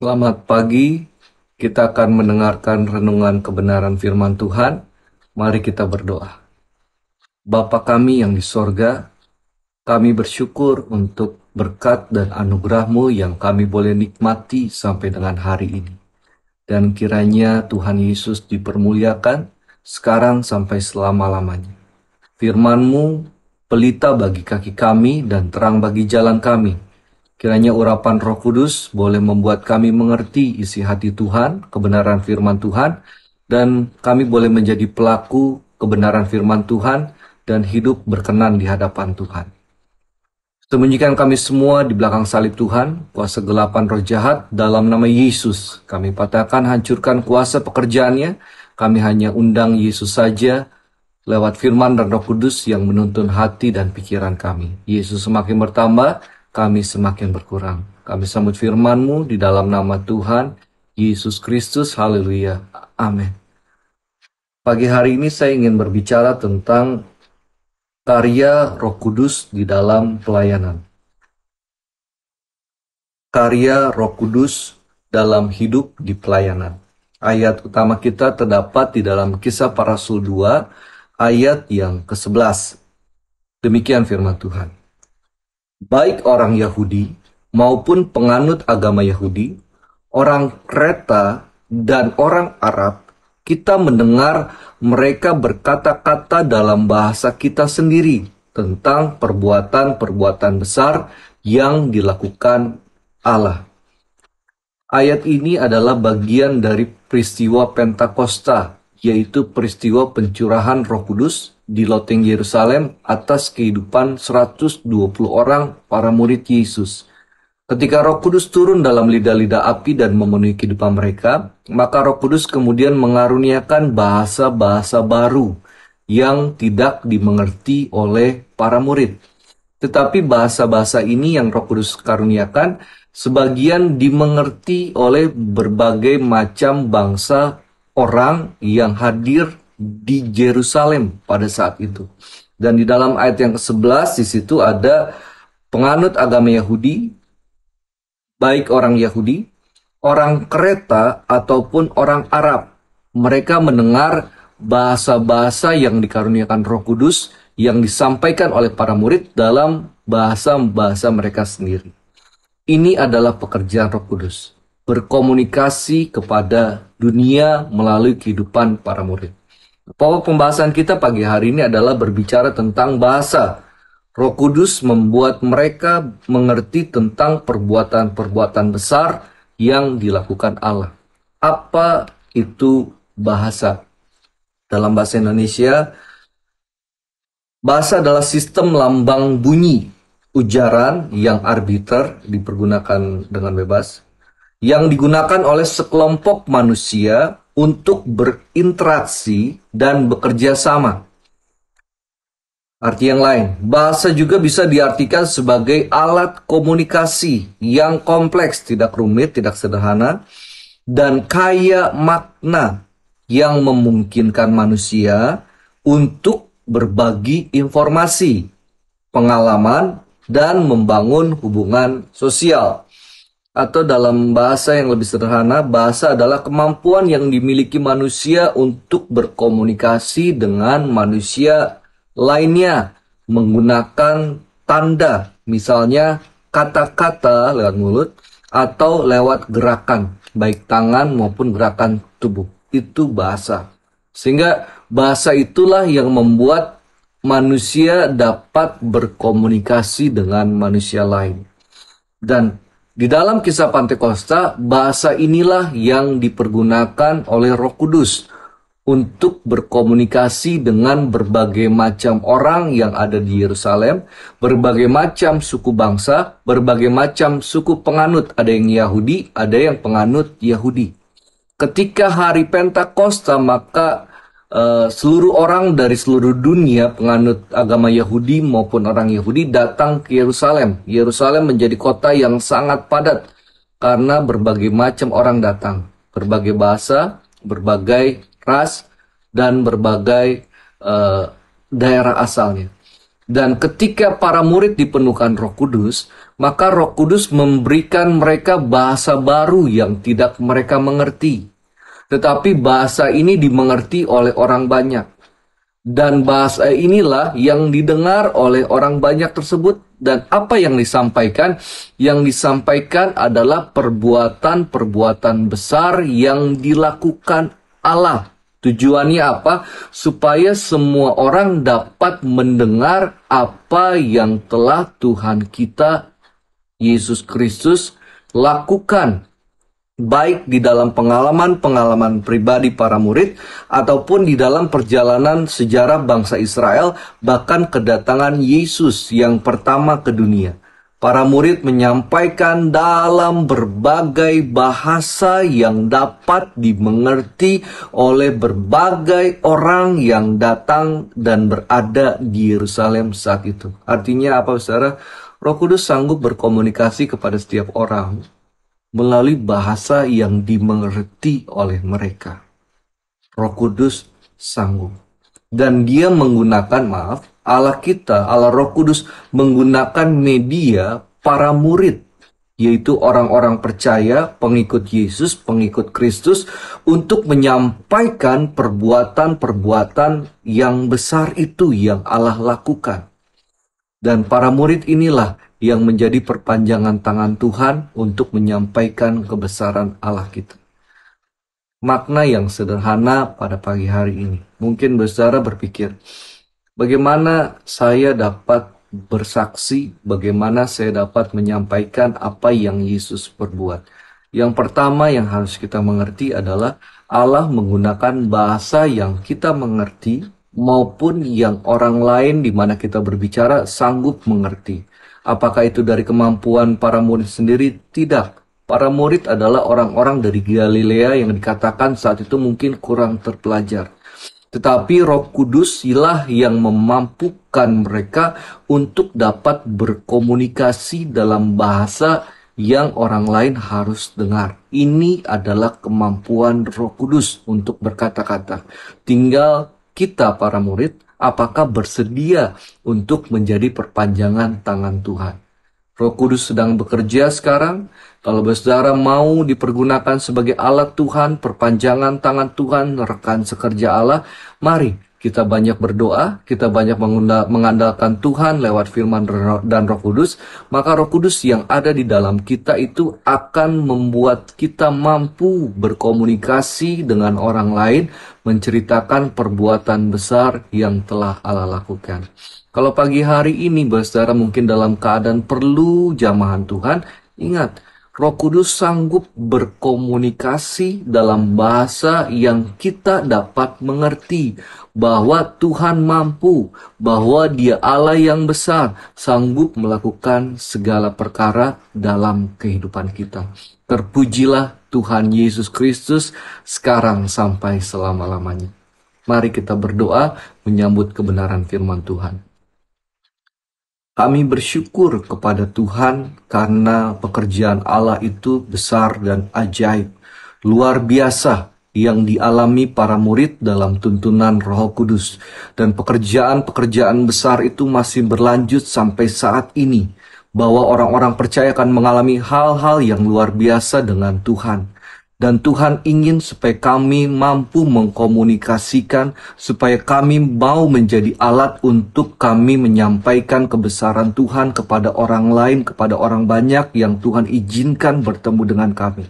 Selamat pagi, kita akan mendengarkan renungan kebenaran firman Tuhan. Mari kita berdoa. Bapa kami yang di sorga, kami bersyukur untuk berkat dan anugerah-Mu yang kami boleh nikmati sampai dengan hari ini. Dan kiranya Tuhan Yesus dipermuliakan sekarang sampai selama-lamanya. Firman-Mu pelita bagi kaki kami dan terang bagi jalan kami. Kiranya urapan Roh Kudus boleh membuat kami mengerti isi hati Tuhan, kebenaran firman Tuhan, dan kami boleh menjadi pelaku kebenaran firman Tuhan dan hidup berkenan di hadapan Tuhan. Sembunyikan kami semua di belakang salib Tuhan, kuasa gelapan roh jahat, dalam nama Yesus. Kami patahkan, hancurkan kuasa pekerjaannya. Kami hanya undang Yesus saja lewat firman dan Roh Kudus yang menuntun hati dan pikiran kami. Yesus semakin bertambah, kami semakin berkurang. Kami sambut firman-Mu di dalam nama Tuhan Yesus Kristus. Haleluya. Amin. Pagi hari ini saya ingin berbicara tentang karya Roh Kudus di dalam pelayanan. Karya Roh Kudus dalam hidup di pelayanan. Ayat utama kita terdapat di dalam Kisah Para Rasul 2, ayat yang ke-11. Demikian firman Tuhan. Baik orang Yahudi maupun penganut agama Yahudi, orang Kreta dan orang Arab, kita mendengar mereka berkata-kata dalam bahasa kita sendiri tentang perbuatan-perbuatan besar yang dilakukan Allah. Ayat ini adalah bagian dari peristiwa Pentakosta, yaitu peristiwa pencurahan Roh Kudus di loteng Yerusalem atas kehidupan 120 orang para murid Yesus. Ketika Roh Kudus turun dalam lidah-lidah api dan memenuhi kehidupan mereka, maka Roh Kudus kemudian mengaruniakan bahasa-bahasa baru yang tidak dimengerti oleh para murid. Tetapi bahasa-bahasa ini yang Roh Kudus karuniakan, sebagian dimengerti oleh berbagai macam bangsa orang yang hadir di Yerusalem pada saat itu. Dan di dalam ayat yang ke-11 di situ ada penganut agama Yahudi, baik orang Yahudi, orang Kreta ataupun orang Arab. Mereka mendengar bahasa-bahasa yang dikaruniakan Roh Kudus yang disampaikan oleh para murid dalam bahasa-bahasa mereka sendiri. Ini adalah pekerjaan Roh Kudus, berkomunikasi kepada dunia melalui kehidupan para murid. Pokok pembahasan kita pagi hari ini adalah berbicara tentang bahasa. Roh Kudus membuat mereka mengerti tentang perbuatan-perbuatan besar yang dilakukan Allah. Apa itu bahasa? Dalam bahasa Indonesia, bahasa adalah sistem lambang bunyi, ujaran yang arbiter, dipergunakan dengan bebas, yang digunakan oleh sekelompok manusia untuk berinteraksi dan bekerja sama. Arti yang lain, bahasa juga bisa diartikan sebagai alat komunikasi yang kompleks, tidak rumit, tidak sederhana, dan kaya makna yang memungkinkan manusia untuk berbagi informasi, pengalaman, dan membangun hubungan sosial. Atau dalam bahasa yang lebih sederhana, bahasa adalah kemampuan yang dimiliki manusia untuk berkomunikasi dengan manusia lainnya menggunakan tanda, misalnya kata-kata lewat mulut atau lewat gerakan, baik tangan maupun gerakan tubuh. Itu bahasa. Sehingga bahasa itulah yang membuat manusia dapat berkomunikasi dengan manusia lain. Dan di dalam kisah Pentakosta, bahasa inilah yang dipergunakan oleh Roh Kudus untuk berkomunikasi dengan berbagai macam orang yang ada di Yerusalem, berbagai macam suku bangsa, berbagai macam suku penganut. Ada yang Yahudi, ada yang penganut Yahudi. Ketika hari Pentakosta, maka seluruh orang dari seluruh dunia, penganut agama Yahudi maupun orang Yahudi, datang ke Yerusalem. Yerusalem menjadi kota yang sangat padat karena berbagai macam orang datang, berbagai bahasa, berbagai ras, dan berbagai daerah asalnya. Dan ketika para murid dipenuhkan Roh Kudus, Maka Roh Kudus memberikan mereka bahasa baru yang tidak mereka mengerti. Tetapi bahasa ini dimengerti oleh orang banyak. Dan bahasa inilah yang didengar oleh orang banyak tersebut. Dan apa yang disampaikan? Yang disampaikan adalah perbuatan-perbuatan besar yang dilakukan Allah. Tujuannya apa? Supaya semua orang dapat mendengar apa yang telah Tuhan kita Yesus Kristus lakukan, baik di dalam pengalaman-pengalaman pribadi para murid ataupun di dalam perjalanan sejarah bangsa Israel, bahkan kedatangan Yesus yang pertama ke dunia. Para murid menyampaikan dalam berbagai bahasa yang dapat dimengerti oleh berbagai orang yang datang dan berada di Yerusalem saat itu. Artinya apa, saudara? Roh Kudus sanggup berkomunikasi kepada setiap orang melalui bahasa yang dimengerti oleh mereka. Roh Kudus sanggup. Dan dia menggunakan, Allah kita, Allah Roh Kudus menggunakan media para murid, yaitu orang-orang percaya, pengikut Yesus, pengikut Kristus, untuk menyampaikan perbuatan-perbuatan yang besar itu yang Allah lakukan. Dan para murid inilah yang menjadi perpanjangan tangan Tuhan untuk menyampaikan kebesaran Allah kita. Makna yang sederhana pada pagi hari ini. Mungkin saudara berpikir, bagaimana saya dapat bersaksi, bagaimana saya dapat menyampaikan apa yang Yesus perbuat. Yang pertama yang harus kita mengerti adalah Allah menggunakan bahasa yang kita mengerti, maupun yang orang lain di mana kita berbicara sanggup mengerti. Apakah itu dari kemampuan para murid sendiri? Tidak. Para murid adalah orang-orang dari Galilea yang dikatakan saat itu mungkin kurang terpelajar. Tetapi Roh Kudus ialah yang memampukan mereka untuk dapat berkomunikasi dalam bahasa yang orang lain harus dengar. Ini adalah kemampuan Roh Kudus untuk berkata-kata. Tinggal kita para murid, apakah bersedia untuk menjadi perpanjangan tangan Tuhan? Roh Kudus sedang bekerja sekarang. Kalau saudara mau dipergunakan sebagai alat Tuhan, perpanjangan tangan Tuhan, rekan sekerja Allah, mari kita banyak berdoa, kita banyak mengandalkan Tuhan lewat firman dan Roh Kudus, maka Roh Kudus yang ada di dalam kita itu akan membuat kita mampu berkomunikasi dengan orang lain, menceritakan perbuatan besar yang telah Allah lakukan. Kalau pagi hari ini, saudara mungkin dalam keadaan perlu jamahan Tuhan, ingat, Roh Kudus sanggup berkomunikasi dalam bahasa yang kita dapat mengerti, bahwa Tuhan mampu, bahwa Dia Allah yang besar, sanggup melakukan segala perkara dalam kehidupan kita. Terpujilah Tuhan Yesus Kristus sekarang sampai selama-lamanya. Mari kita berdoa menyambut kebenaran firman Tuhan. Kami bersyukur kepada Tuhan karena pekerjaan Allah itu besar dan ajaib, luar biasa yang dialami para murid dalam tuntunan Roh Kudus. Dan pekerjaan-pekerjaan besar itu masih berlanjut sampai saat ini, bahwa orang-orang percaya akan mengalami hal-hal yang luar biasa dengan Tuhan. Dan Tuhan ingin supaya kami mampu mengkomunikasikan, supaya kami mau menjadi alat untuk kami menyampaikan kebesaran Tuhan kepada orang lain, kepada orang banyak yang Tuhan izinkan bertemu dengan kami.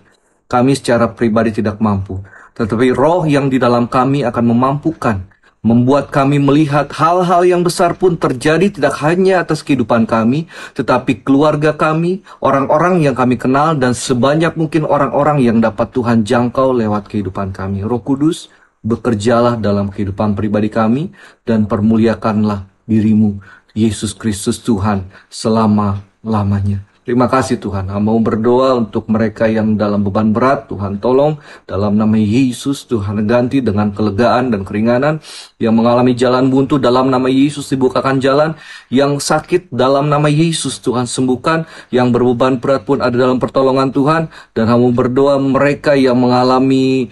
Kami secara pribadi tidak mampu, tetapi Roh yang di dalam kami akan memampukan, membuat kami melihat hal-hal yang besar pun terjadi tidak hanya atas kehidupan kami, tetapi keluarga kami, orang-orang yang kami kenal, dan sebanyak mungkin orang-orang yang dapat Tuhan jangkau lewat kehidupan kami. Roh Kudus, bekerjalah dalam kehidupan pribadi kami, dan permuliakanlah dirimu, Yesus Kristus Tuhan, selama-lamanya. Terima kasih Tuhan. Mau berdoa untuk mereka yang dalam beban berat, Tuhan tolong dalam nama Yesus, Tuhan ganti dengan kelegaan dan keringanan. Yang mengalami jalan buntu, dalam nama Yesus dibukakan jalan. Yang sakit, dalam nama Yesus Tuhan sembuhkan. Yang berbeban berat pun ada dalam pertolongan Tuhan. Dan mau berdoa mereka yang mengalami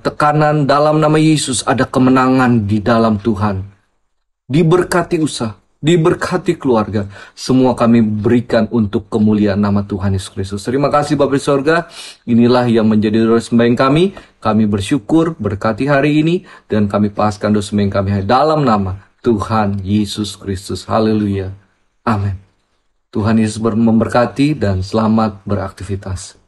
tekanan, dalam nama Yesus ada kemenangan di dalam Tuhan. Diberkati usaha, diberkati keluarga. Semua kami berikan untuk kemuliaan nama Tuhan Yesus Kristus. Terima kasih Bapa di sorga. Inilah yang menjadi doa sembahyang kami. Kami bersyukur berkati hari ini dan kami paskan doa sembahyang kami dalam nama Tuhan Yesus Kristus. Haleluya. Amin. Tuhan Yesus memberkati dan selamat beraktivitas.